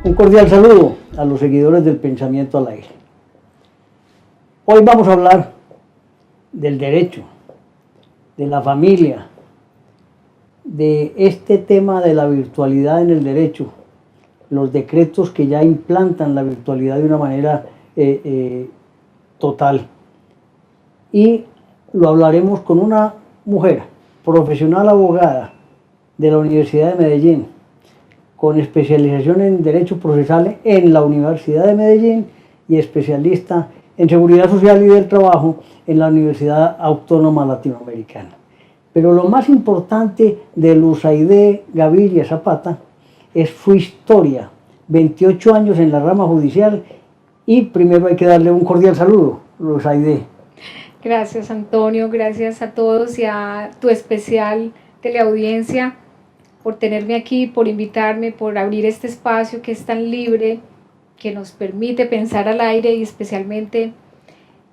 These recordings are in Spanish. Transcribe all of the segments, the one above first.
Un cordial saludo a los seguidores del Pensamiento al Aire. Hoy vamos a hablar del derecho, de la familia, de este tema de la virtualidad en el derecho, los decretos que ya implantan la virtualidad de una manera total. Y lo hablaremos con una mujer, profesional abogada de la Universidad de Medellín, con especialización en Derecho Procesal en la Universidad de Medellín y especialista en Seguridad Social y del Trabajo en la Universidad Autónoma Latinoamericana. Pero lo más importante de Luzaide Gaviria Zapata es su historia, 28 años en la rama judicial, y primero hay que darle un cordial saludo, Luzaide. Gracias, Antonio, gracias a todos y a tu especial teleaudiencia por tenerme aquí, por invitarme, por abrir este espacio que es tan libre, que nos permite pensar al aire y especialmente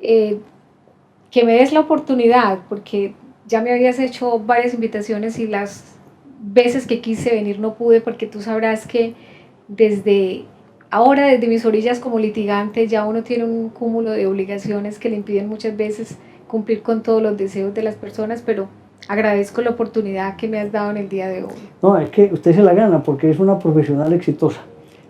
que me des la oportunidad, porque ya me habías hecho varias invitaciones y las veces que quise venir no pude, porque tú sabrás que desde mis orillas como litigante, ya uno tiene un cúmulo de obligaciones que le impiden muchas veces cumplir con todos los deseos de las personas, pero agradezco la oportunidad que me has dado en el día de hoy. No, es que usted se la gana porque es una profesional exitosa.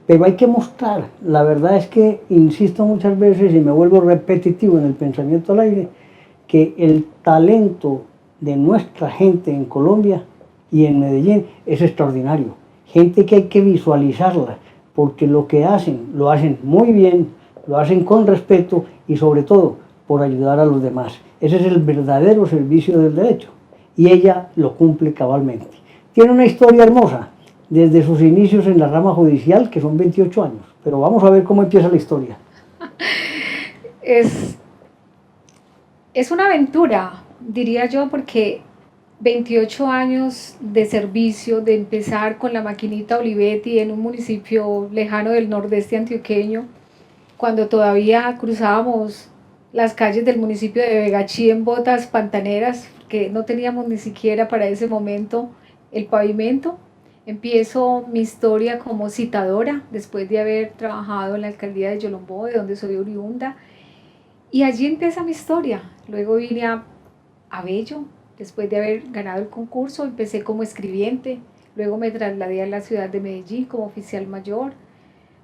Pero hay que mostrar, la verdad es que insisto muchas veces y me vuelvo repetitivo en el Pensamiento al Aire, que el talento de nuestra gente en Colombia y en Medellín es extraordinario. Gente que hay que visualizarla, porque lo que hacen, lo hacen muy bien, lo hacen con respeto y sobre todo por ayudar a los demás. Ese es el verdadero servicio del derecho y ella lo cumple cabalmente. Tiene una historia hermosa desde sus inicios en la rama judicial, que son 28 años, pero vamos a ver cómo empieza la historia. Es una aventura, diría yo, porque 28 años de servicio, de empezar con la maquinita Olivetti en un municipio lejano del nordeste antioqueño, cuando todavía cruzábamos las calles del municipio de Vegachí en botas pantaneras, que no teníamos ni siquiera para ese momento el pavimento. Empiezo mi historia como citadora, después de haber trabajado en la alcaldía de Yolombó, de donde soy oriunda, y allí empieza mi historia. Luego vine a Bello, después de haber ganado el concurso, empecé como escribiente, luego me trasladé a la ciudad de Medellín como oficial mayor,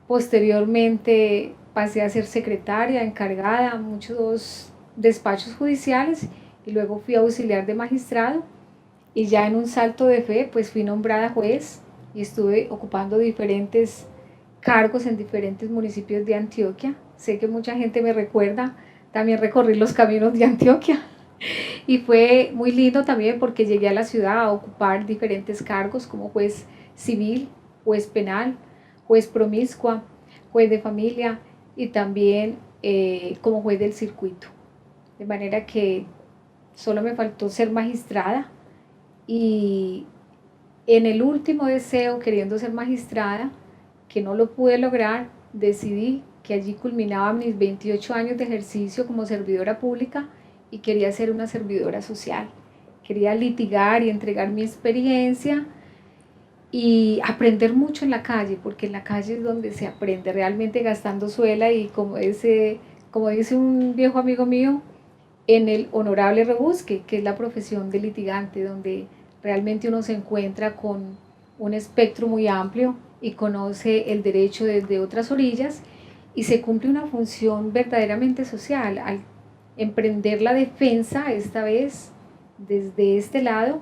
posteriormente pasé a ser secretaria, encargada, muchos despachos judiciales, y luego fui auxiliar de magistrado, y ya en un salto de fe, pues fui nombrada juez, y estuve ocupando diferentes cargos en diferentes municipios de Antioquia. Sé que mucha gente me recuerda, también recorrí los caminos de Antioquia, y fue muy lindo también porque llegué a la ciudad a ocupar diferentes cargos como juez civil, juez penal, juez promiscua, juez de familia y también como juez del circuito. De manera que solo me faltó ser magistrada, y en el último deseo, queriendo ser magistrada, que no lo pude lograr, decidí que allí culminaba mis 28 años de ejercicio como servidora pública y quería ser una servidora social. Quería litigar y entregar mi experiencia y aprender mucho en la calle, porque en la calle es donde se aprende realmente gastando suela, y como dice un viejo amigo mío, en el honorable rebusque, que es la profesión de litigante, donde realmente uno se encuentra con un espectro muy amplio y conoce el derecho desde otras orillas y se cumple una función verdaderamente social al emprender la defensa, esta vez desde este lado,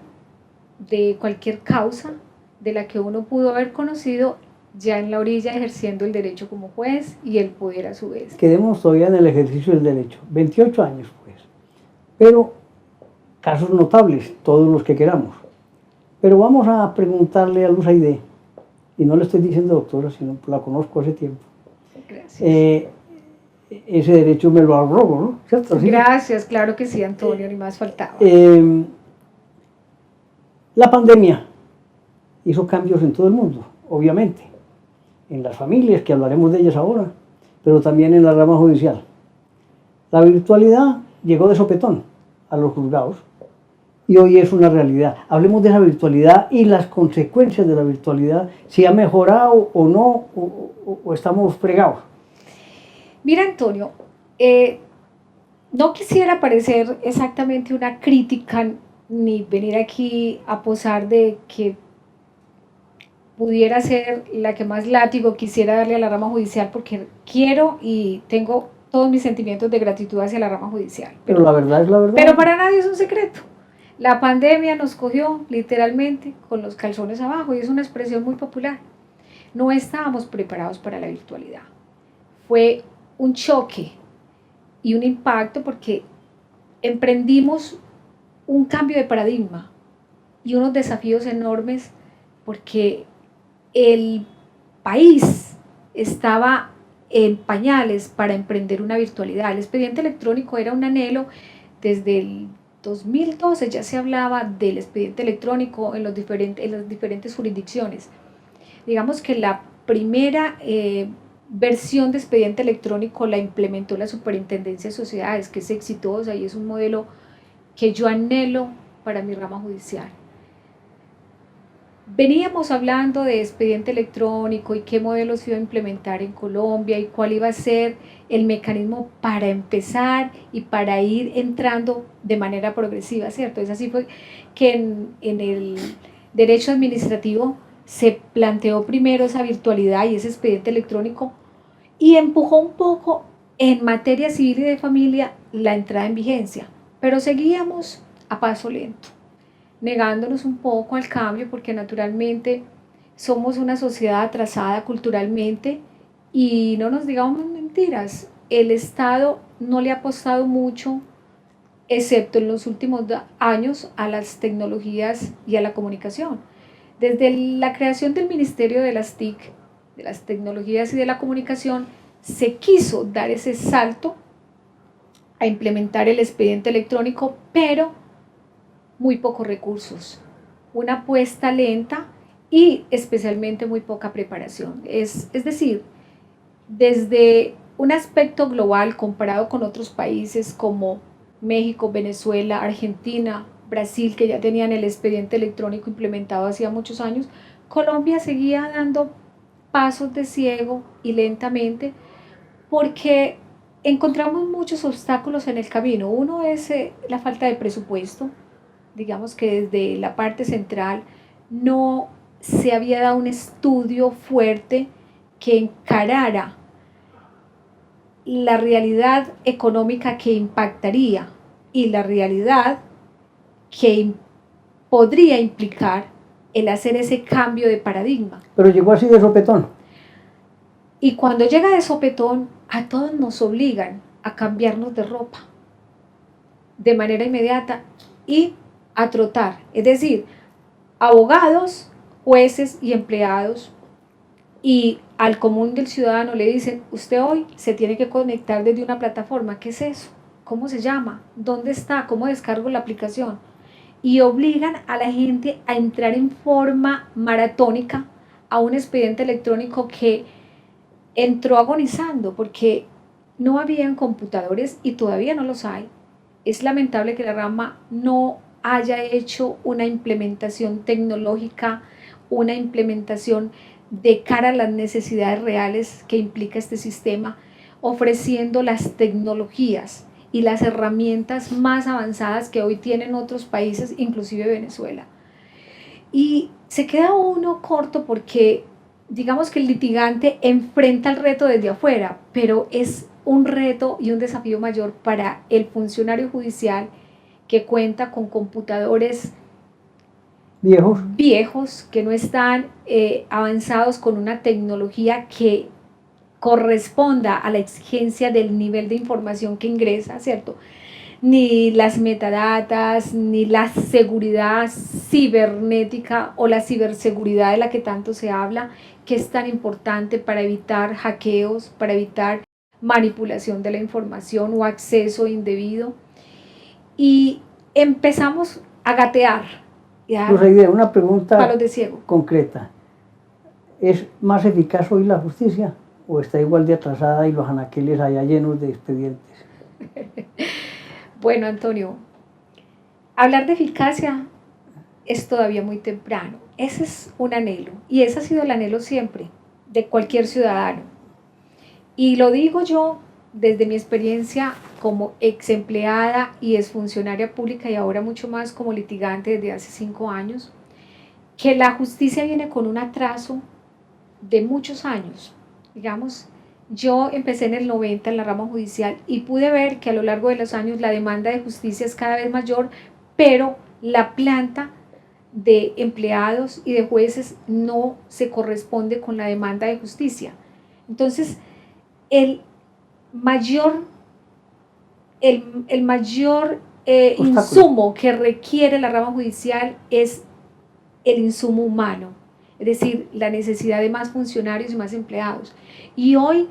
de cualquier causa de la que uno pudo haber conocido ya en la orilla, ejerciendo el derecho como juez y el poder a su vez. Quedemos todavía en el ejercicio del derecho, 28 años pues, pero casos notables, todos los que queramos. Pero vamos a preguntarle a Luzaide, y no le estoy diciendo doctora, sino la conozco hace tiempo. Gracias. Ese derecho me lo arrogo, ¿no? ¿Cierto? ¿Sí? Gracias, claro que sí, Antonio, ni más faltaba. La pandemia hizo cambios en todo el mundo, obviamente, en las familias, que hablaremos de ellas ahora, pero también en la rama judicial. La virtualidad llegó de sopetón a los juzgados y hoy es una realidad. Hablemos de esa virtualidad y las consecuencias de la virtualidad, si ha mejorado o no, o estamos fregados. Mira, Antonio, no quisiera parecer exactamente una crítica ni venir aquí a posar de que pudiera ser la que más látigo quisiera darle a la rama judicial, porque quiero y tengo todos mis sentimientos de gratitud hacia la rama judicial. Pero la verdad es la verdad. Pero para nadie es un secreto. La pandemia nos cogió literalmente con los calzones abajo y es una expresión muy popular. No estábamos preparados para la virtualidad. Fue un choque y un impacto porque emprendimos un cambio de paradigma y unos desafíos enormes porque el país estaba en pañales para emprender una virtualidad. El expediente electrónico era un anhelo. Desde el 2012 ya se hablaba del expediente electrónico en las diferentes jurisdicciones. Digamos que la primera versión de expediente electrónico la implementó la Superintendencia de Sociedades, que es exitosa y es un modelo que yo anhelo para mi rama judicial. Veníamos hablando de expediente electrónico y qué modelos se iba a implementar en Colombia y cuál iba a ser el mecanismo para empezar y para ir entrando de manera progresiva, ¿cierto? Es así fue que en el derecho administrativo se planteó primero esa virtualidad y ese expediente electrónico y empujó un poco en materia civil y de familia la entrada en vigencia, pero seguíamos a paso lento, negándonos un poco al cambio porque naturalmente somos una sociedad atrasada culturalmente y no nos digamos mentiras, el Estado no le ha apostado mucho, excepto en los últimos años, a las tecnologías y a la comunicación. Desde la creación del Ministerio de las TIC, de las tecnologías y de la comunicación, se quiso dar ese salto a implementar el expediente electrónico, pero muy pocos recursos, una apuesta lenta y especialmente muy poca preparación. Es decir, desde un aspecto global comparado con otros países como México, Venezuela, Argentina, Brasil, que ya tenían el expediente electrónico implementado hacía muchos años, Colombia seguía dando pasos de ciego y lentamente porque encontramos muchos obstáculos en el camino. Uno es la falta de presupuesto. Digamos que desde la parte central no se había dado un estudio fuerte que encarara la realidad económica que impactaría y la realidad que podría implicar el hacer ese cambio de paradigma. Pero llegó así de sopetón. Y cuando llega de sopetón, a todos nos obligan a cambiarnos de ropa de manera inmediata y a trotar, es decir, abogados, jueces y empleados, y al común del ciudadano le dicen, usted hoy se tiene que conectar desde una plataforma. ¿Qué es eso? ¿Cómo se llama? ¿Dónde está? ¿Cómo descargo la aplicación? Y obligan a la gente a entrar en forma maratónica a un expediente electrónico que entró agonizando porque no habían computadores y todavía no los hay. Es lamentable que la rama no haya hecho una implementación tecnológica, una implementación de cara a las necesidades reales que implica este sistema, ofreciendo las tecnologías y las herramientas más avanzadas que hoy tienen otros países, inclusive Venezuela. Y se queda uno corto porque digamos que el litigante enfrenta el reto desde afuera, pero es un reto y un desafío mayor para el funcionario judicial que cuenta con computadores viejos que no están avanzados con una tecnología que corresponda a la exigencia del nivel de información que ingresa, ¿cierto? Ni las metadatas, ni la seguridad cibernética o la ciberseguridad de la que tanto se habla, que es tan importante para evitar hackeos, para evitar manipulación de la información o acceso indebido. Y empezamos a gatear. Una pregunta palos de ciego. Concreta. ¿Es más eficaz hoy la justicia o está igual de atrasada y los anaqueles allá llenos de expedientes? Bueno, Antonio, Hablar de eficacia es todavía muy temprano. Ese es un anhelo y ese ha sido el anhelo siempre de cualquier ciudadano. Y lo digo yo desde mi experiencia como ex empleada y ex funcionaria pública y ahora mucho más como litigante desde hace 5 años, que la justicia viene con un atraso de muchos años. Digamos, yo empecé en el 90 en la rama judicial y pude ver que a lo largo de los años la demanda de justicia es cada vez mayor, pero la planta de empleados y de jueces no se corresponde con la demanda de justicia. Entonces, el mayor, el mayor insumo que requiere la rama judicial es el insumo humano, es decir, la necesidad de más funcionarios y más empleados. Y hoy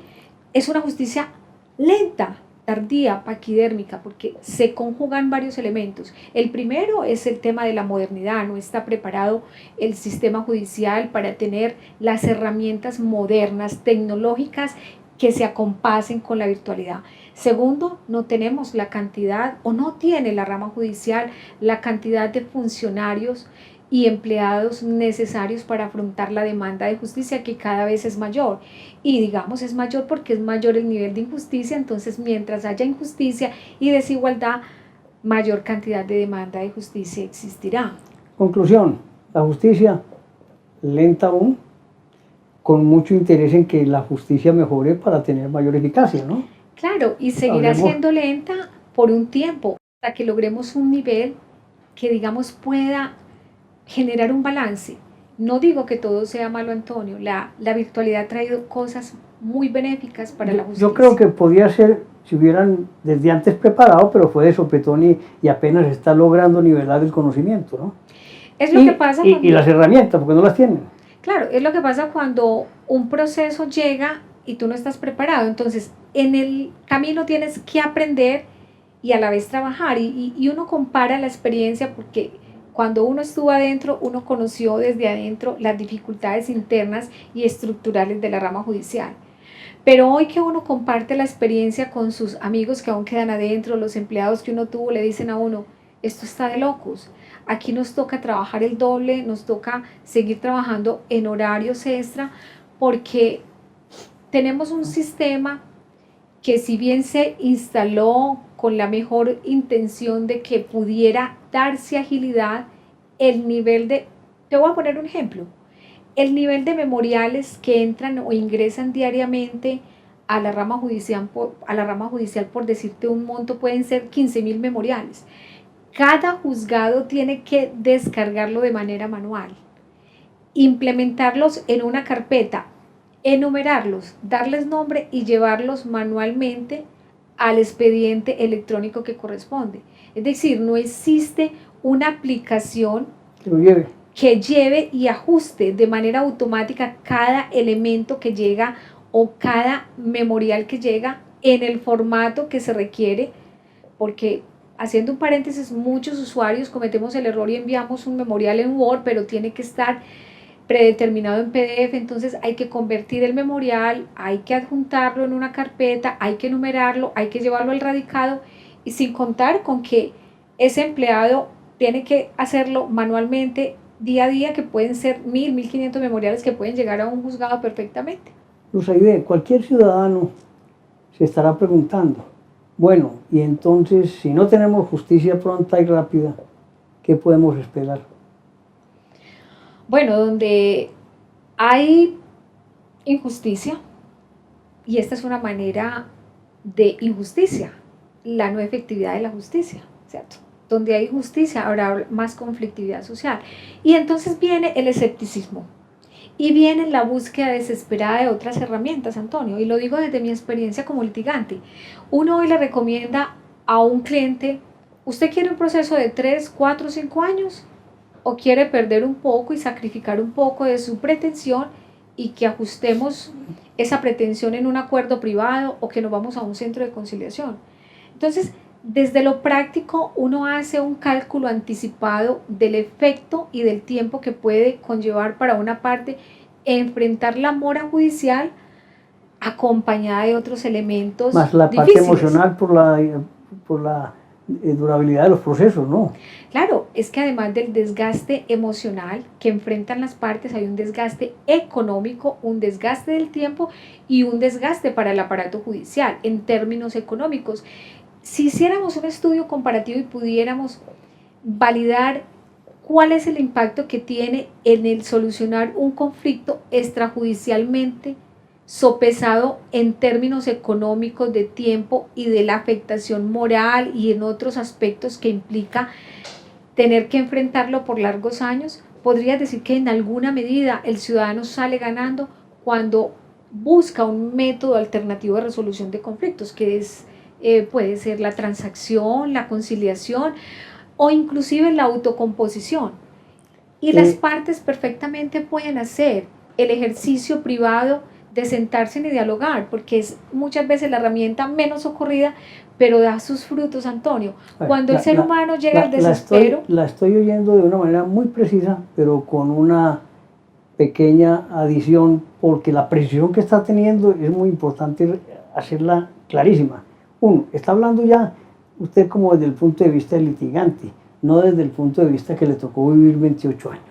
es una justicia lenta, tardía, paquidérmica, porque se conjugan varios elementos. El primero es el tema de la modernidad, no está preparado el sistema judicial para tener las herramientas modernas, tecnológicas, que se acompasen con la virtualidad. Segundo, no tenemos la cantidad, o no tiene la rama judicial, la cantidad de funcionarios y empleados necesarios para afrontar la demanda de justicia, que cada vez es mayor. Y digamos es mayor porque es mayor el nivel de injusticia, entonces mientras haya injusticia y desigualdad, mayor cantidad de demanda de justicia existirá. Conclusión, la justicia lenta aún, con mucho interés en que la justicia mejore para tener mayor eficacia, ¿no? Claro, y seguirá siendo lenta por un tiempo, hasta que logremos un nivel que, digamos, pueda generar un balance. No digo que todo sea malo, Antonio, la virtualidad ha traído cosas muy benéficas para la justicia. Yo creo que podía ser, si hubieran desde antes preparado, pero fue de sopetón y apenas está logrando nivelar el conocimiento, ¿no? Es lo que pasa cuando... y las herramientas, porque no las tienen. Claro, es lo que pasa cuando un proceso llega y tú no estás preparado. Entonces, en el camino tienes que aprender y a la vez trabajar. Y uno compara la experiencia porque cuando uno estuvo adentro, uno conoció desde adentro las dificultades internas y estructurales de la rama judicial. Pero hoy que uno comparte la experiencia con sus amigos que aún quedan adentro, los empleados que uno tuvo, le dicen a uno, esto está de locos. Aquí nos toca trabajar el doble, nos toca seguir trabajando en horarios extra, porque tenemos un sistema que, si bien se instaló con la mejor intención de que pudiera darse agilidad, el nivel de, te voy a poner un ejemplo, el nivel de memoriales que entran o ingresan diariamente a la rama judicial, por decirte un monto, pueden ser 15,000 memoriales. Cada juzgado tiene que descargarlo de manera manual, implementarlos en una carpeta, enumerarlos, darles nombre y llevarlos manualmente al expediente electrónico que corresponde. Es decir, no existe una aplicación que lleve y ajuste de manera automática cada elemento que llega o cada memorial que llega en el formato que se requiere, porque, haciendo un paréntesis, muchos usuarios cometemos el error y enviamos un memorial en Word, pero tiene que estar predeterminado en PDF, entonces hay que convertir el memorial, hay que adjuntarlo en una carpeta, hay que enumerarlo, hay que llevarlo al radicado, y sin contar con que ese empleado tiene que hacerlo manualmente día a día, que pueden ser 1,000, 1,500 memoriales que pueden llegar a un juzgado perfectamente. Luz Aide, cualquier ciudadano se estará preguntando, bueno, y entonces, si no tenemos justicia pronta y rápida, ¿qué podemos esperar? Bueno, donde hay injusticia, y esta es una manera de injusticia, la no efectividad de la justicia, ¿cierto? Donde hay justicia habrá más conflictividad social. Y entonces viene el escepticismo y viene la búsqueda desesperada de otras herramientas, Antonio, y lo digo desde mi experiencia como litigante. Uno hoy le recomienda a un cliente, ¿usted quiere un proceso de 3, 4, 5 años? ¿O quiere perder un poco y sacrificar un poco de su pretensión y que ajustemos esa pretensión en un acuerdo privado, o que nos vamos a un centro de conciliación? Entonces, desde lo práctico, uno hace un cálculo anticipado del efecto y del tiempo que puede conllevar para una parte enfrentar la mora judicial acompañada de otros elementos más la difíciles. Parte emocional por la durabilidad de los procesos, ¿no? Claro, es que además del desgaste emocional que enfrentan las partes, hay un desgaste económico, un desgaste del tiempo y un desgaste para el aparato judicial en términos económicos. Si hiciéramos un estudio comparativo y pudiéramos validar cuál es el impacto que tiene en el solucionar un conflicto extrajudicialmente sopesado en términos económicos, de tiempo y de la afectación moral y en otros aspectos que implica tener que enfrentarlo por largos años, podrías decir que en alguna medida el ciudadano sale ganando cuando busca un método alternativo de resolución de conflictos, que es, puede ser la transacción, la conciliación o inclusive la autocomposición. Y las partes perfectamente pueden hacer el ejercicio privado de sentarse y dialogar, porque es muchas veces la herramienta menos ocurrida, pero da sus frutos, Antonio. Cuando el ser humano llega al desespero... La estoy oyendo de una manera muy precisa, pero con una pequeña adición, porque la precisión que está teniendo es muy importante hacerla clarísima. Uno, está hablando ya usted como desde el punto de vista del litigante, no desde el punto de vista que le tocó vivir 28 años.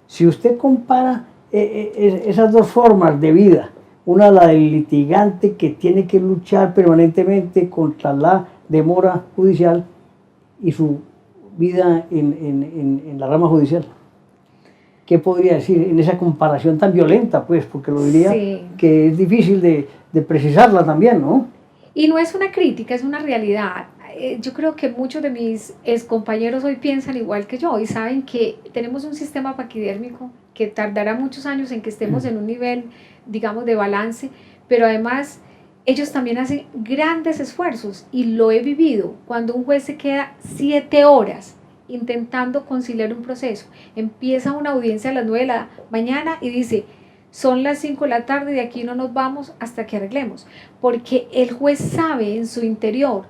Si usted compara esas dos formas de vida, una la del litigante que tiene que luchar permanentemente contra la demora judicial y su vida en la rama judicial. ¿Qué podría decir en esa comparación tan violenta? Pues, porque lo diría que es difícil de precisarla también, ¿no? Y no es una crítica, es una realidad. Yo creo que muchos de mis excompañeros hoy piensan igual que yo y saben que tenemos un sistema paquidérmico que tardará muchos años en que estemos en un nivel, digamos, de balance, pero además ellos también hacen grandes esfuerzos y lo he vivido cuando un juez se queda 7 horas intentando conciliar un proceso, empieza una audiencia a las 9 de la mañana y dice, son las 5 de la tarde, de aquí no nos vamos hasta que arreglemos, porque el juez sabe en su interior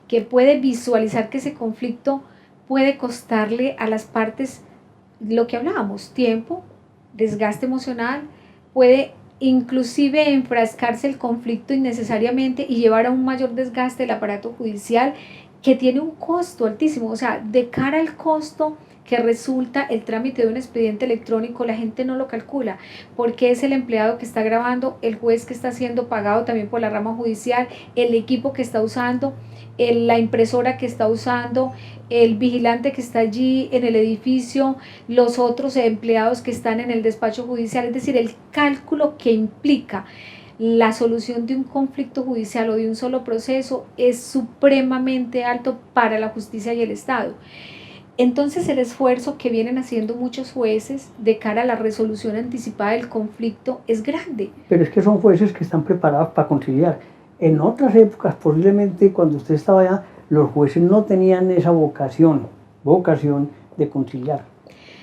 que puede visualizar que ese conflicto puede costarle a las partes lo que hablábamos, tiempo, desgaste emocional, puede inclusive enfrascarse el conflicto innecesariamente y llevar a un mayor desgaste del aparato judicial que tiene un costo altísimo. O sea, de cara al costo que resulta el trámite de un expediente electrónico, la gente no lo calcula, porque es el empleado que está grabando, el juez que está siendo pagado también por la rama judicial, el equipo que está usando, la impresora que está usando, el vigilante que está allí en el edificio, los otros empleados que están en el despacho judicial, es decir, el cálculo que implica la solución de un conflicto judicial o de un solo proceso es supremamente alto para la justicia y el Estado. Entonces el esfuerzo que vienen haciendo muchos jueces de cara a la resolución anticipada del conflicto es grande. Pero es que son jueces que están preparados para conciliar. En otras épocas, posiblemente cuando usted estaba allá, los jueces no tenían esa vocación de conciliar.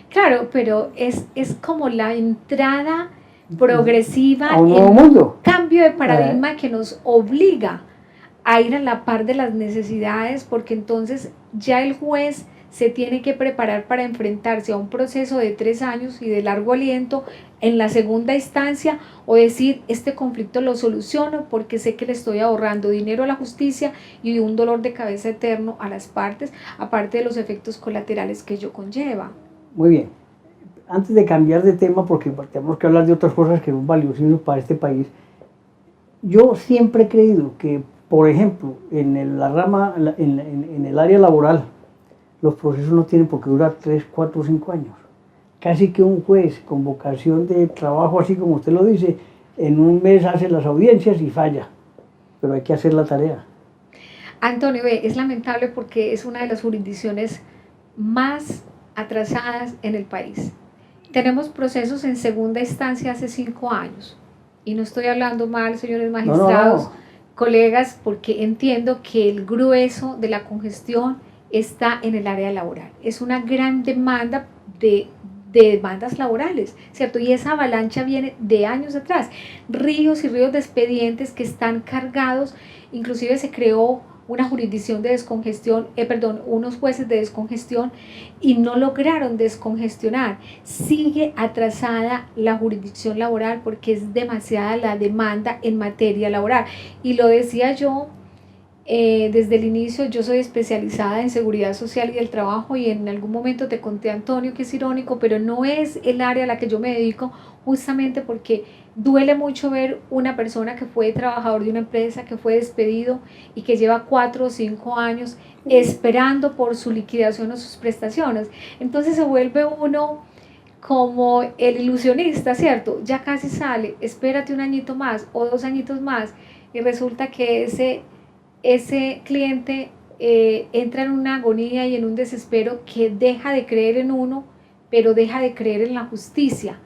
Claro, pero es como la entrada progresiva a un nuevo mundo. Cambio de paradigma que nos obliga a ir a la par de las necesidades, porque entonces ya el juez se tiene que preparar para enfrentarse a un proceso de 3 años y de largo aliento en la segunda instancia, o decir, este conflicto lo soluciono porque sé que le estoy ahorrando dinero a la justicia y un dolor de cabeza eterno a las partes, aparte de los efectos colaterales que ello conlleva. Muy bien. Antes de cambiar de tema, porque tenemos que hablar de otras cosas que son valiosísimas para este país, yo siempre he creído que, por ejemplo, en el área laboral, los procesos no tienen por qué durar 3, 4, 5 años. Casi que un juez con vocación de trabajo, así como usted lo dice, en un mes hace las audiencias y falla, pero hay que hacer la tarea. Antonio, es lamentable porque es una de las jurisdicciones más atrasadas en el país. Tenemos procesos en segunda instancia hace 5 años, y no estoy hablando mal, señores magistrados, colegas, porque entiendo que el grueso de la congestión está en el área laboral. Es una gran demanda de demandas laborales, ¿cierto? Y esa avalancha viene de años atrás. Ríos y ríos de expedientes que están cargados, inclusive se creó una jurisdicción de descongestión, unos jueces de descongestión y no lograron descongestionar. Sigue atrasada la jurisdicción laboral porque es demasiada la demanda en materia laboral. Y lo decía yo Desde el inicio yo soy especializada en seguridad social y del trabajo y en algún momento te conté, Antonio, que es irónico, pero no es el área a la que yo me dedico, justamente porque duele mucho ver una persona que fue trabajador de una empresa, que fue despedido y que lleva 4 o 5 años esperando por su liquidación o sus prestaciones. Entonces se vuelve uno como el ilusionista, ¿cierto? Ya casi sale, espérate un añito más o 2 añitos más y resulta que ese cliente entra en una agonía y en un desespero que deja de creer en uno, pero deja de creer en la justicia.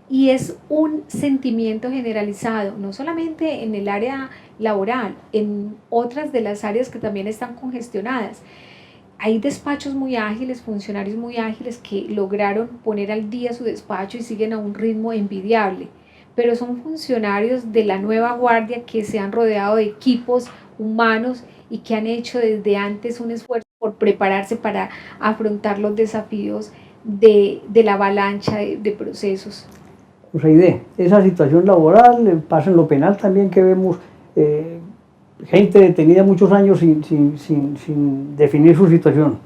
Y es un sentimiento generalizado, no solamente en el área laboral, en otras de las áreas que también están congestionadas. Hay despachos muy ágiles, funcionarios muy ágiles que lograron poner al día su despacho y siguen a un ritmo envidiable, pero son funcionarios de la nueva guardia que se han rodeado de equipos humanos y que han hecho desde antes un esfuerzo por prepararse para afrontar los desafíos de la avalancha de procesos. Pues Aide, esa situación laboral pasa en lo penal también, que vemos gente detenida muchos años sin definir su situación.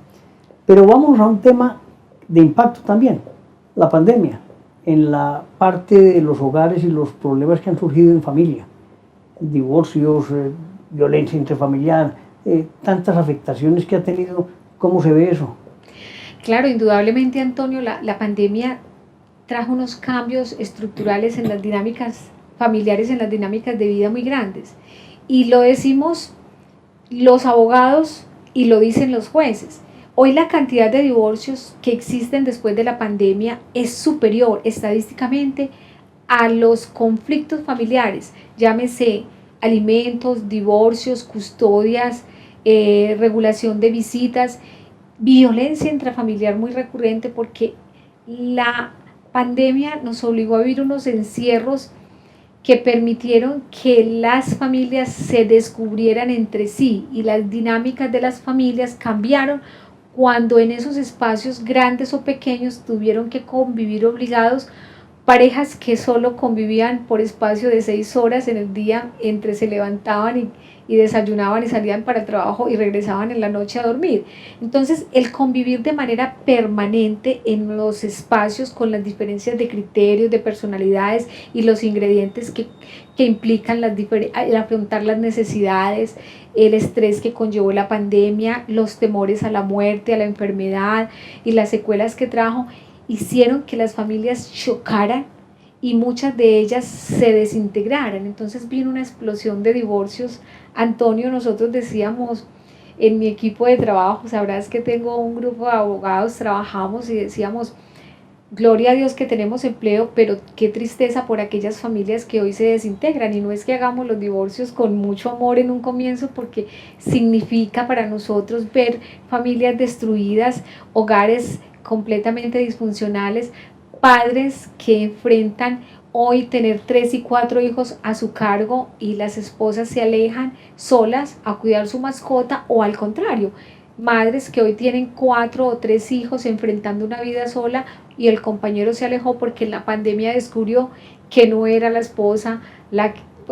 Pero vamos a un tema de impacto también, la pandemia, en la parte de los hogares y los problemas que han surgido en familia, divorcios, violencia intrafamiliar, tantas afectaciones que ha tenido. ¿Cómo se ve eso? Claro, indudablemente, Antonio, la pandemia trajo unos cambios estructurales en las dinámicas familiares, en las dinámicas de vida muy grandes. Y lo decimos los abogados y lo dicen los jueces. Hoy la cantidad de divorcios que existen después de la pandemia es superior estadísticamente a los conflictos familiares, llámese alimentos, divorcios, custodias, regulación de visitas, violencia intrafamiliar muy recurrente porque la pandemia nos obligó a vivir unos encierros que permitieron que las familias se descubrieran entre sí y las dinámicas de las familias cambiaron cuando en esos espacios grandes o pequeños tuvieron que convivir obligados parejas que solo convivían por espacio de 6 horas en el día, entre se levantaban y desayunaban y salían para el trabajo y regresaban en la noche a dormir. Entonces, el convivir de manera permanente en los espacios con las diferencias de criterios, de personalidades y los ingredientes que implican el afrontar las necesidades, el estrés que conllevó la pandemia, los temores a la muerte, a la enfermedad y las secuelas que trajo, hicieron que las familias chocaran y muchas de ellas se desintegraran. Entonces vino una explosión de divorcios. Antonio, nosotros decíamos en mi equipo de trabajo, sabrás que tengo un grupo de abogados, trabajamos y decíamos, gloria a Dios que tenemos empleo, pero qué tristeza por aquellas familias que hoy se desintegran. Y no es que hagamos los divorcios con mucho amor en un comienzo, porque significa para nosotros ver familias destruidas, hogares completamente disfuncionales, padres que enfrentan hoy tener 3 y 4 hijos a su cargo y las esposas se alejan solas a cuidar su mascota, o al contrario, madres que hoy tienen 4 o 3 hijos enfrentando una vida sola y el compañero se alejó porque en la pandemia descubrió que no era la esposa,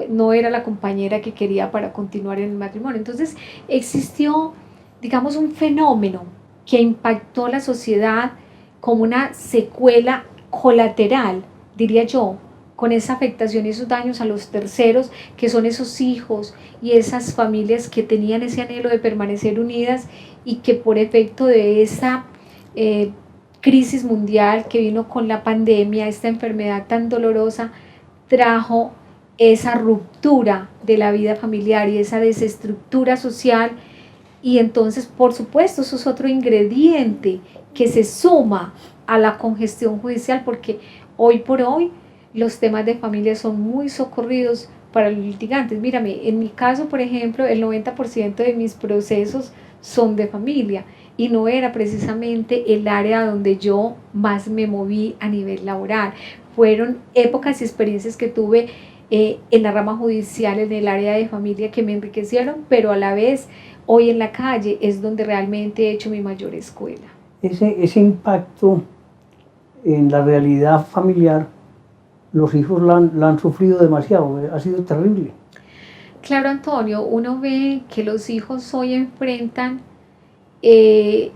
no era la compañera que quería para continuar en el matrimonio. Entonces existió, digamos, un fenómeno que impactó la sociedad como una secuela colateral, diría yo, con esa afectación y esos daños a los terceros, que son esos hijos y esas familias que tenían ese anhelo de permanecer unidas y que por efecto de esa crisis mundial que vino con la pandemia, esta enfermedad tan dolorosa, trajo esa ruptura de la vida familiar y esa desestructura social. Y entonces, por supuesto, eso es otro ingrediente que se suma a la congestión judicial, porque hoy por hoy los temas de familia son muy socorridos para los litigantes. Mírame, en mi caso, por ejemplo, el 90% de mis procesos son de familia y no era precisamente el área donde yo más me moví a nivel laboral. Fueron épocas y experiencias que tuve en la rama judicial, en el área de familia, que me enriquecieron, pero a la vez hoy en la calle es donde realmente he hecho mi mayor escuela. Ese impacto en la realidad familiar, los hijos la han sufrido demasiado, ha sido terrible. Claro, Antonio, uno ve que los hijos hoy enfrentan eh,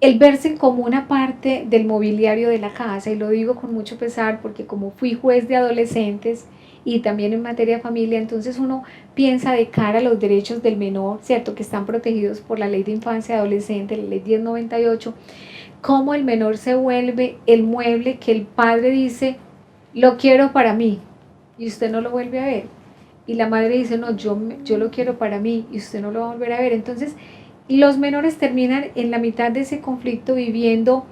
el verse como una parte del mobiliario de la casa, y lo digo con mucho pesar porque como fui juez de adolescentes y también en materia de familia, entonces uno piensa de cara a los derechos del menor, ¿cierto? Que están protegidos por la Ley de Infancia y Adolescente, la Ley 1098, cómo el menor se vuelve el mueble que el padre dice, lo quiero para mí, y usted no lo vuelve a ver. Y la madre dice, no, yo lo quiero para mí, y usted no lo va a volver a ver. Entonces, los menores terminan en la mitad de ese conflicto viviendo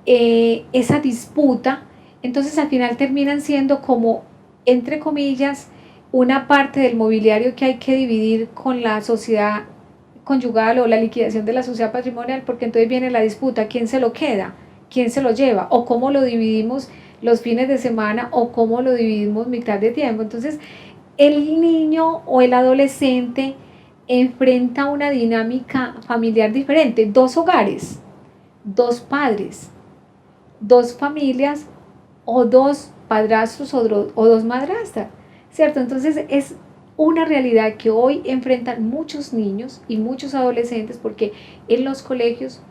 esa disputa, entonces al final terminan siendo como, entre comillas, una parte del mobiliario que hay que dividir con la sociedad conyugal o la liquidación de la sociedad patrimonial, porque entonces viene la disputa, ¿quién se lo queda? ¿Quién se lo lleva? ¿O cómo lo dividimos los fines de semana? ¿O cómo lo dividimos mitad de tiempo? Entonces, el niño o el adolescente enfrenta una dinámica familiar diferente, dos hogares, dos padres, dos familias o dos padrastros o dos madrastras, ¿cierto? Entonces es una realidad que hoy enfrentan muchos niños y muchos adolescentes, porque en los colegios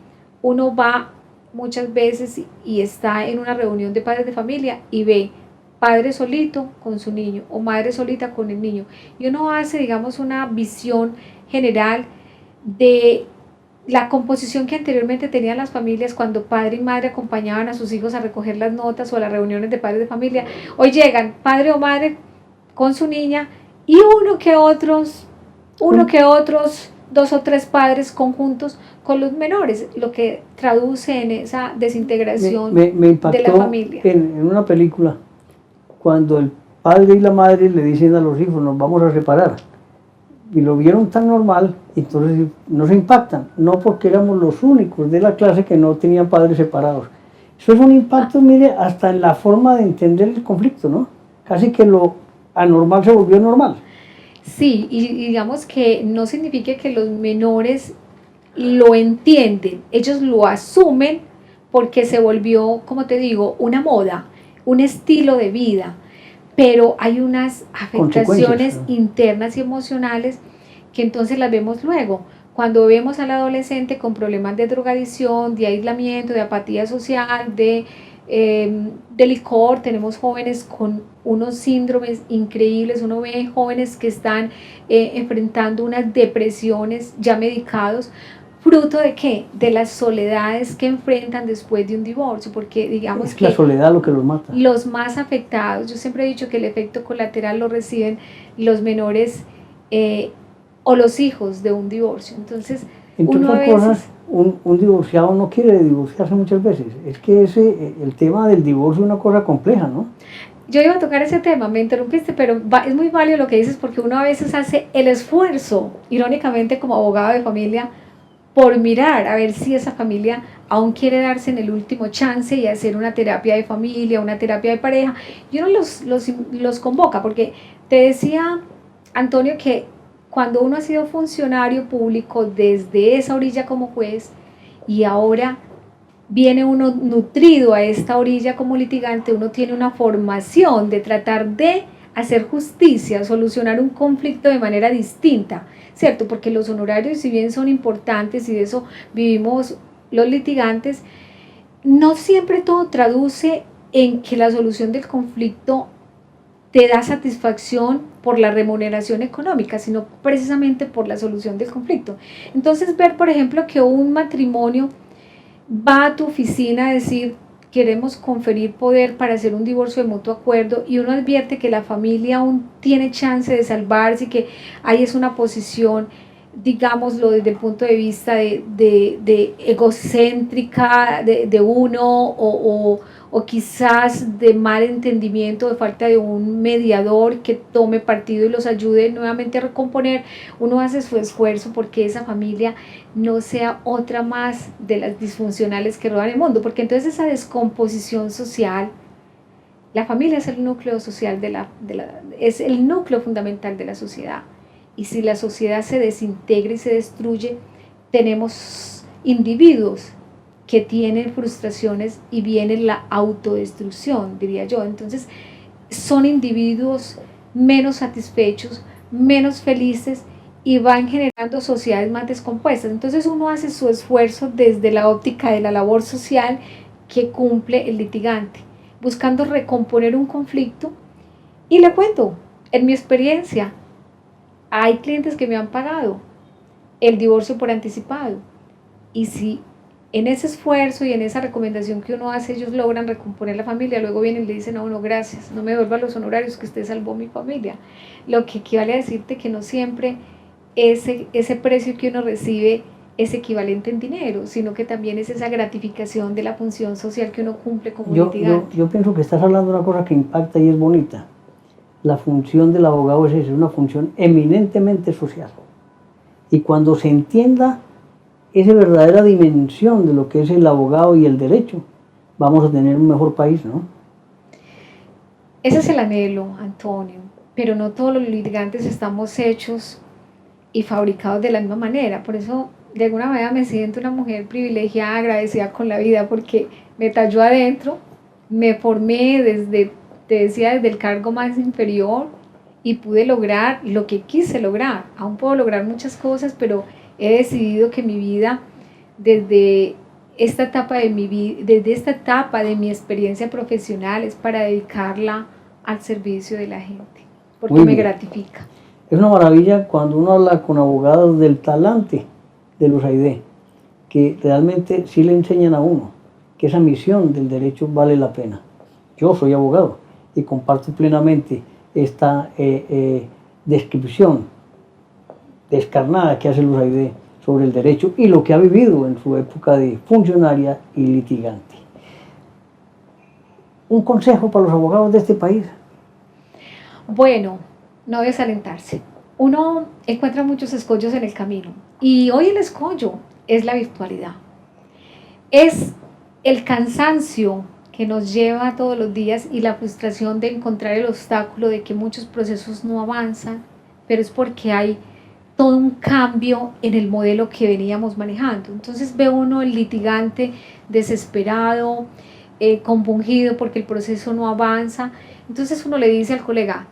uno va muchas veces y está en una reunión de padres de familia y ve padre solito con su niño o madre solita con el niño, y uno hace, digamos, una visión general de la composición que anteriormente tenían las familias cuando padre y madre acompañaban a sus hijos a recoger las notas o a las reuniones de padres de familia. Hoy llegan padre o madre con su niña y uno que otros, dos o tres padres conjuntos con los menores, lo que traduce en esa desintegración me impactó de la familia. En una película, cuando el padre y la madre le dicen a los hijos, nos vamos a separar. Y lo vieron tan normal, entonces no se impactan, no porque éramos los únicos de la clase que no tenían padres separados. Eso es un impacto, mire, hasta en la forma de entender el conflicto, ¿no? Casi que lo anormal se volvió normal. Sí, y digamos que no significa que los menores lo entienden, ellos lo asumen porque se volvió, como te digo, una moda, un estilo de vida, pero hay unas afectaciones, ¿no?, internas y emocionales que entonces las vemos luego. Cuando vemos al adolescente con problemas de drogadicción, de aislamiento, de apatía social, de licor, tenemos jóvenes con unos síndromes increíbles, uno ve jóvenes que están enfrentando unas depresiones ya medicados, ¿fruto de qué? De las soledades que enfrentan después de un divorcio, porque digamos es que la soledad lo que los mata. Los más afectados, yo siempre he dicho que el efecto colateral lo reciben los menores o los hijos de un divorcio. Entonces, entre uno otras cosas, un divorciado no quiere divorciarse muchas veces. Es que el tema del divorcio es una cosa compleja, ¿no? Yo iba a tocar ese tema, me interrumpiste, pero es muy válido lo que dices, porque uno a veces hace el esfuerzo, irónicamente como abogado de familia, por mirar a ver si esa familia aún quiere darse en el último chance y hacer una terapia de familia, una terapia de pareja, y uno los convoca, porque te decía, Antonio, que cuando uno ha sido funcionario público desde esa orilla como juez y ahora viene uno nutrido a esta orilla como litigante, uno tiene una formación de tratar de hacer justicia, solucionar un conflicto de manera distinta, ¿cierto? Porque los honorarios, si bien son importantes y de eso vivimos los litigantes, no siempre todo traduce en que la solución del conflicto te da satisfacción por la remuneración económica, sino precisamente por la solución del conflicto. Entonces, ver, por ejemplo, que un matrimonio va a tu oficina a decir, queremos conferir poder para hacer un divorcio de mutuo acuerdo, y uno advierte que la familia aún tiene chance de salvarse y que ahí es una posición, digámoslo desde el punto de vista de egocéntrica de uno o quizás de mal entendimiento, de falta de un mediador que tome partido y los ayude nuevamente a recomponer. Uno hace su esfuerzo porque esa familia no sea otra más de las disfuncionales que rodean el mundo, porque entonces esa descomposición social, la familia es el núcleo social es el núcleo fundamental de la sociedad, y si la sociedad se desintegra y se destruye, tenemos individuos que tienen frustraciones y viene la autodestrucción, diría yo. Entonces son individuos menos satisfechos, menos felices y van generando sociedades más descompuestas. Entonces uno hace su esfuerzo desde la óptica de la labor social que cumple el litigante, buscando recomponer un conflicto. Y le cuento, en mi experiencia, hay clientes que me han pagado el divorcio por anticipado. Y si en ese esfuerzo y en esa recomendación que uno hace, ellos logran recomponer la familia, luego vienen y le dicen a uno, gracias, no me devuelva los honorarios que usted salvó mi familia. Lo que equivale a decirte que no siempre ese precio que uno recibe es equivalente en dinero, sino que también es esa gratificación de la función social que uno cumple como litigante. Yo pienso que estás hablando de una cosa que impacta y es bonita. La función del abogado es una función eminentemente social. Y cuando se entienda esa verdadera dimensión de lo que es el abogado y el derecho, vamos a tener un mejor país, ¿no? Ese es el anhelo, Antonio, pero no todos los litigantes estamos hechos y fabricados de la misma manera. Por eso, de alguna manera, me siento una mujer privilegiada, agradecida con la vida, porque me talló adentro, me formé desde, te decía, desde el cargo más inferior y pude lograr lo que quise lograr. Aún puedo lograr muchas cosas, pero he decidido que mi vida, desde esta etapa de mi vida, desde esta etapa de mi experiencia profesional, es para dedicarla al servicio de la gente, porque me gratifica. Es una maravilla cuando uno habla con abogados del talante de los USAID, que realmente sí le enseñan a uno que esa misión del derecho vale la pena. Yo soy abogado y comparto plenamente esta descripción descarnada que hace el USAID sobre el derecho y lo que ha vivido en su época de funcionaria y litigante. ¿Un consejo para los abogados de este país? Bueno, no desalentarse. Uno encuentra muchos escollos en el camino y hoy el escollo es la virtualidad. Es el cansancio que nos lleva todos los días y la frustración de encontrar el obstáculo de que muchos procesos no avanzan, pero es porque hay todo un cambio en el modelo que veníamos manejando. Entonces ve uno el litigante desesperado, compungido porque el proceso no avanza. Entonces uno le dice al colega,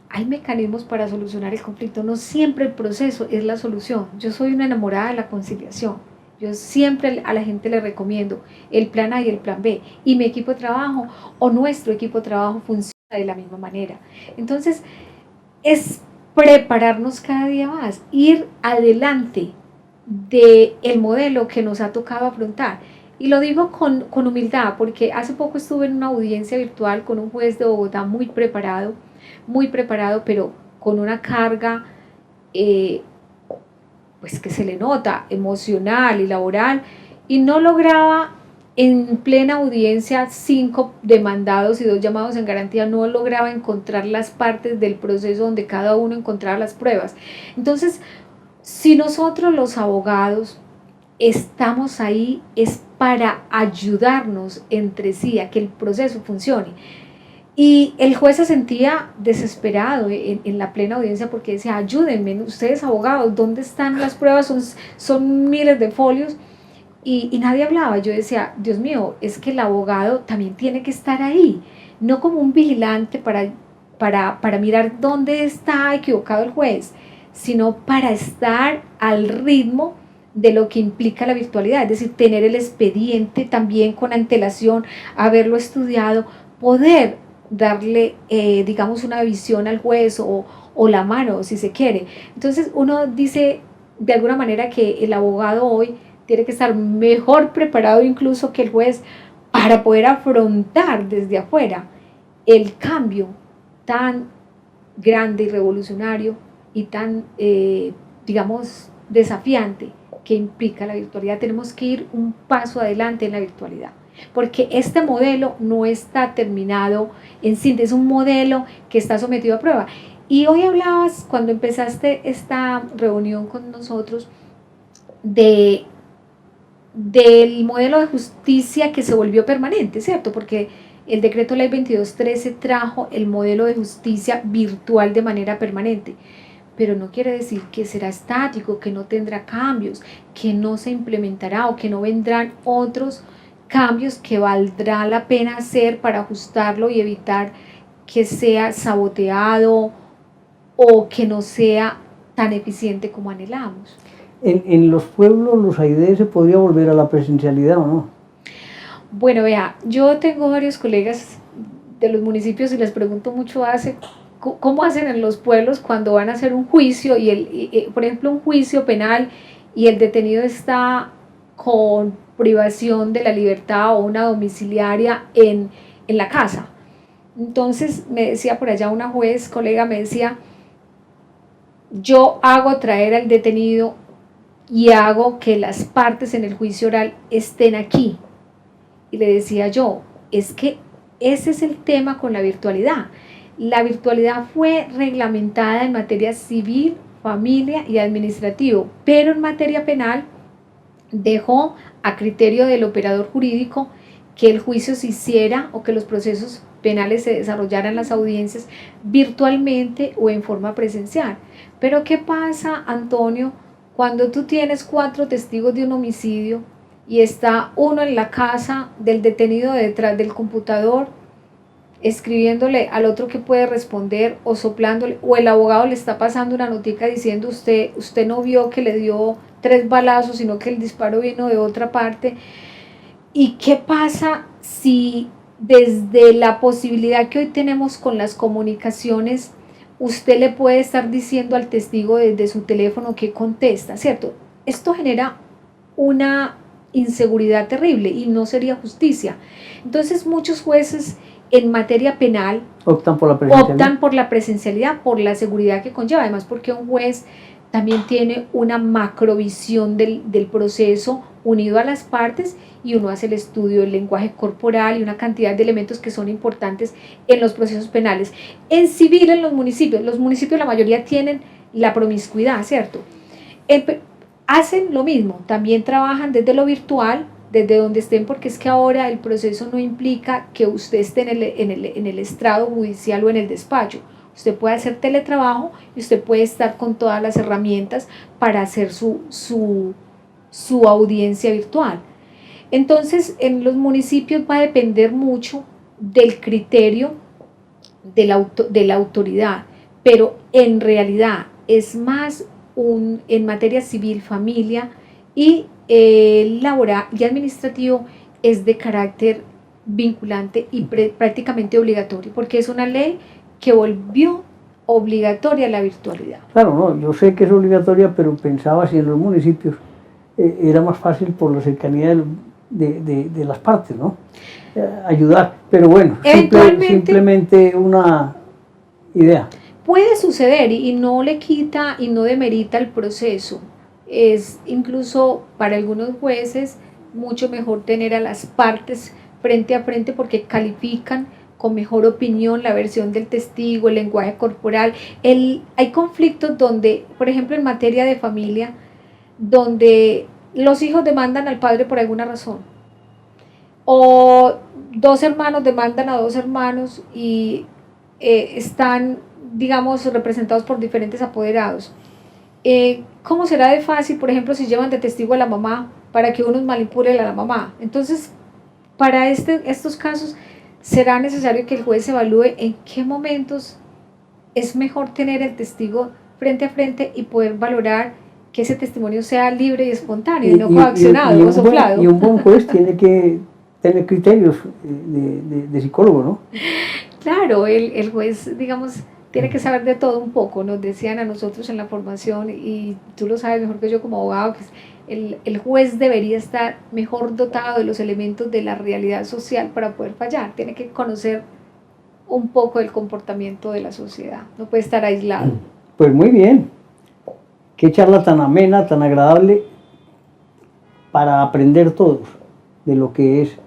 hay mecanismos para solucionar el conflicto, no siempre el proceso es la solución. Yo soy una enamorada de la conciliación. Yo siempre a la gente le recomiendo el plan A y el plan B, y mi equipo de trabajo o nuestro equipo de trabajo funciona de la misma manera. Entonces es prepararnos cada día más, ir adelante del modelo que nos ha tocado afrontar. Y lo digo con humildad, porque hace poco estuve en una audiencia virtual con un juez de Bogotá muy preparado, pero con una carga pues que se le nota, emocional y laboral, y no lograba en plena audiencia 5 demandados y 2 llamados en garantía, no lograba encontrar las partes del proceso donde cada uno encontraba las pruebas. Entonces, si nosotros los abogados estamos ahí, es para ayudarnos entre sí a que el proceso funcione. Y el juez se sentía desesperado en la plena audiencia porque decía, ayúdenme, ustedes abogados, ¿dónde están las pruebas? Son miles de folios y nadie hablaba. Yo decía, Dios mío, es que el abogado también tiene que estar ahí, no como un vigilante para mirar dónde está equivocado el juez, sino para estar al ritmo de lo que implica la virtualidad, es decir, tener el expediente también con antelación, haberlo estudiado, poder darle, digamos, una visión al juez o la mano, si se quiere. Entonces uno dice, de alguna manera, que el abogado hoy tiene que estar mejor preparado incluso que el juez para poder afrontar desde afuera el cambio tan grande y revolucionario y tan, digamos, desafiante que implica la virtualidad. Tenemos que ir un paso adelante en la virtualidad, porque este modelo no está terminado en sí, es un modelo que está sometido a prueba. Y hoy hablabas, cuando empezaste esta reunión con nosotros, del modelo de justicia que se volvió permanente, ¿cierto? Porque el decreto ley 2213 trajo el modelo de justicia virtual de manera permanente, pero no quiere decir que será estático, que no tendrá cambios, que no se implementará o que no vendrán otros cambios que valdrá la pena hacer para ajustarlo y evitar que sea saboteado o que no sea tan eficiente como anhelamos. En los pueblos, los AID, ¿se podría volver a la presencialidad o no? Bueno, vea, yo tengo varios colegas de los municipios y les pregunto mucho cómo hacen en los pueblos cuando van a hacer un juicio, por ejemplo, un juicio penal y el detenido está con privación de la libertad o una domiciliaria en la casa. Entonces me decía por allá una juez, colega, me decía, yo hago traer al detenido y hago que las partes en el juicio oral estén aquí. Y le decía yo, es que ese es el tema con la virtualidad. La virtualidad fue reglamentada en materia civil, familia y administrativo, pero en materia penal dejó a criterio del operador jurídico que el juicio se hiciera o que los procesos penales se desarrollaran en las audiencias virtualmente o en forma presencial. Pero ¿qué pasa, Antonio, cuando tú tienes 4 testigos de un homicidio y está uno en la casa del detenido detrás del computador escribiéndole al otro que puede responder o soplándole, o el abogado le está pasando una notica diciendo usted no vio que le dio 3 balazos, sino que el disparo vino de otra parte? ¿Y qué pasa si desde la posibilidad que hoy tenemos con las comunicaciones, usted le puede estar diciendo al testigo desde su teléfono que contesta, ¿cierto? Esto genera una inseguridad terrible y no sería justicia. Entonces muchos jueces en materia penal optan por la presencialidad, por la seguridad que conlleva, además porque un juez también tiene una macrovisión del proceso unido a las partes y uno hace el estudio del lenguaje corporal y una cantidad de elementos que son importantes en los procesos penales. En civil, en los municipios la mayoría tienen la promiscuidad, ¿cierto? Hacen lo mismo, también trabajan desde lo virtual, desde donde estén, porque es que ahora el proceso no implica que usted esté en el estrado judicial o en el despacho. Usted puede hacer teletrabajo y usted puede estar con todas las herramientas para hacer su audiencia virtual. Entonces, en los municipios va a depender mucho del criterio de la autoridad, pero en realidad es más en materia civil, familia y laboral y administrativo, es de carácter vinculante y prácticamente obligatorio, porque es una ley que volvió obligatoria la virtualidad. Claro, no, yo sé que es obligatoria, pero pensaba si en los municipios era más fácil por la cercanía de las partes, ¿no? Ayudar, pero bueno, simplemente una idea. Puede suceder y no le quita y no demerita el proceso. Es incluso para algunos jueces mucho mejor tener a las partes frente a frente porque califican con mejor opinión la versión del testigo, el lenguaje corporal. Hay conflictos donde, por ejemplo, en materia de familia, donde los hijos demandan al padre por alguna razón, o 2 hermanos demandan a 2 hermanos y están, digamos, representados por diferentes apoderados. ¿Cómo será de fácil, por ejemplo, si llevan de testigo a la mamá para que unos manipulen a la mamá? Entonces, para estos casos, será necesario que el juez evalúe en qué momentos es mejor tener el testigo frente a frente y poder valorar que ese testimonio sea libre y espontáneo y no coaccionado o soplado. Y un buen juez tiene que tener criterios de psicólogo, ¿no? Claro, el juez, digamos, tiene que saber de todo un poco. Nos decían a nosotros en la formación, y tú lo sabes mejor que yo como abogado, que el juez debería estar mejor dotado de los elementos de la realidad social para poder fallar. Tiene que conocer un poco del comportamiento de la sociedad, no puede estar aislado. Pues muy bien, qué charla tan amena, tan agradable para aprender todos de lo que es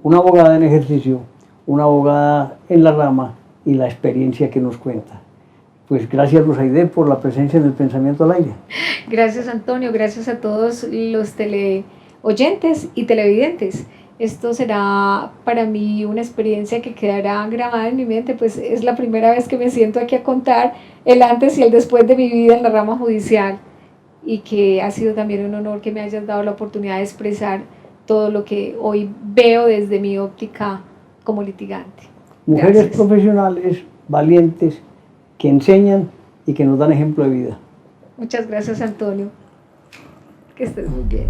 una abogada en ejercicio, una abogada en la rama y la experiencia que nos cuenta. Pues gracias, Luz Aide, por la presencia en el Pensamiento al Aire. Gracias, Antonio, gracias a todos los teleoyentes y televidentes. Esto será para mí una experiencia que quedará grabada en mi mente, pues es la primera vez que me siento aquí a contar el antes y el después de mi vida en la rama judicial, y que ha sido también un honor que me hayas dado la oportunidad de expresar todo lo que hoy veo desde mi óptica como litigante. Mujeres Gracias. Profesionales, valientes, que enseñan y que nos dan ejemplo de vida. Muchas gracias, Antonio. Que estés muy bien.